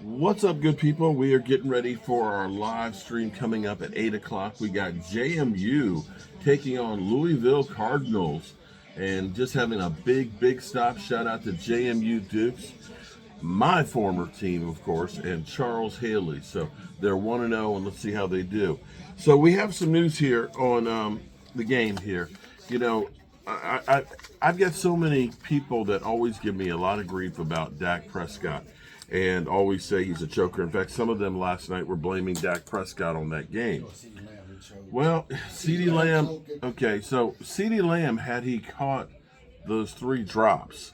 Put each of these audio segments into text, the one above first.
What's up, good people? We are getting ready for our live stream coming up at 8 o'clock. We got JMU taking on Louisville Cardinals and just having a big stop. Shout out to JMU Dukes, my former team, of course, and Charles Haley. So they're 1-0, and let's see how they do. So we have some news here on the game here. You know, I've got so many people that always give me a lot of grief about Dak Prescott and always say he's a choker. In fact, some of them last night were blaming Dak Prescott on that game. Well, Ceedee Lamb, okay, so Ceedee Lamb, had he caught those 3 drops,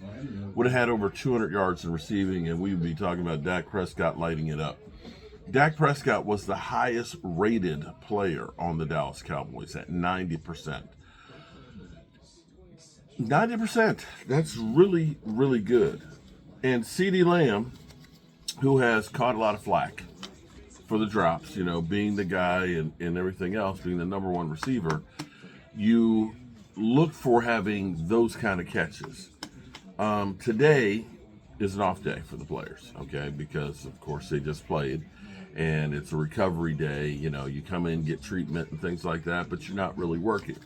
would have had over 200 yards in receiving, and we would be talking about Dak Prescott lighting it up. Dak Prescott was the highest rated player on the Dallas Cowboys at 90%. 90%, that's really, really good. And Ceedee Lamb, who has caught a lot of flack for the drops, you know, being the guy and everything else, being the number one receiver, you look for having those kind of catches. Today is an off day for the players, okay, because, of course, they just played, and it's a recovery day. You know, you come in, get treatment and things like that, but you're not really working.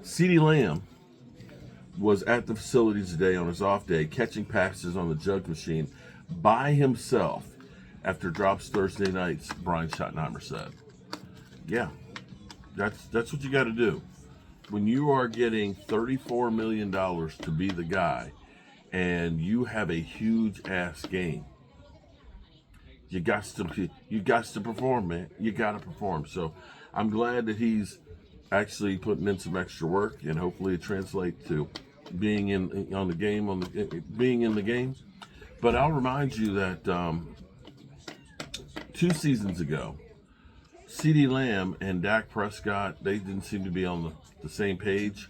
Ceedee Lamb was at the facility today on his off day, catching passes on the jug machine by himself after drops Thursday nights, Brian Schottenheimer said. Yeah, that's what you got to do. When you are getting $34 million to be the guy and you have a huge ass game, you got to perform, man. You got to perform. So I'm glad that he's actually putting in some extra work, and hopefully it translates to being in the game. But I'll remind you that 2 seasons ago, Ceedee Lamb and Dak Prescott, they didn't seem to be on the same page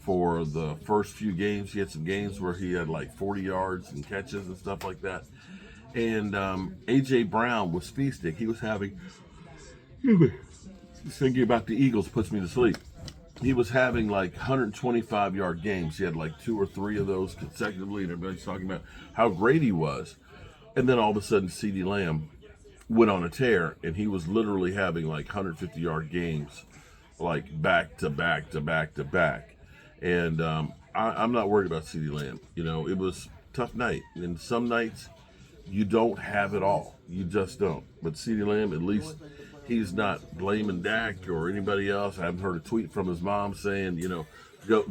for the first few games. He had some games where he had like 40 yards and catches and stuff like that. And A.J. Brown was feasting. He was having, thinking about the Eagles puts me to sleep. He was having like 125-yard games. He had like 2 or 3 of those consecutively, and everybody's talking about how great he was. And then all of a sudden, Ceedee Lamb went on a tear, and he was literally having like 150-yard games, like back to back to back to back. And I'm not worried about Ceedee Lamb. You know, it was a tough night, and some nights you don't have it all. You just don't. But Ceedee Lamb, at least he's not blaming Dak or anybody else. I haven't heard a tweet from his mom saying, you know,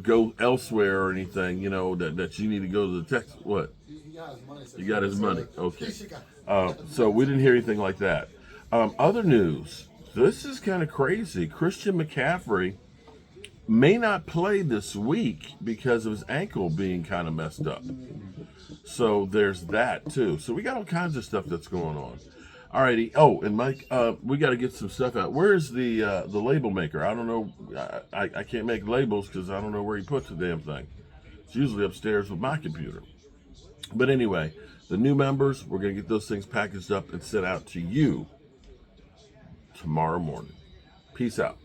go elsewhere or anything, you know, that you need to go to the Texas. What? You got his money. Okay. So we didn't hear anything like that. Other news. This is kind of crazy. Christian McCaffrey may not play this week because of his ankle being kind of messed up. So there's that too. So we got all kinds of stuff that's going on. Alrighty. Oh, and Mike, we got to get some stuff out. Where's the label maker? I don't know. I can't make labels because I don't know where he puts the damn thing. It's usually upstairs with my computer. But anyway, the new members, we're going to get those things packaged up and sent out to you tomorrow morning. Peace out.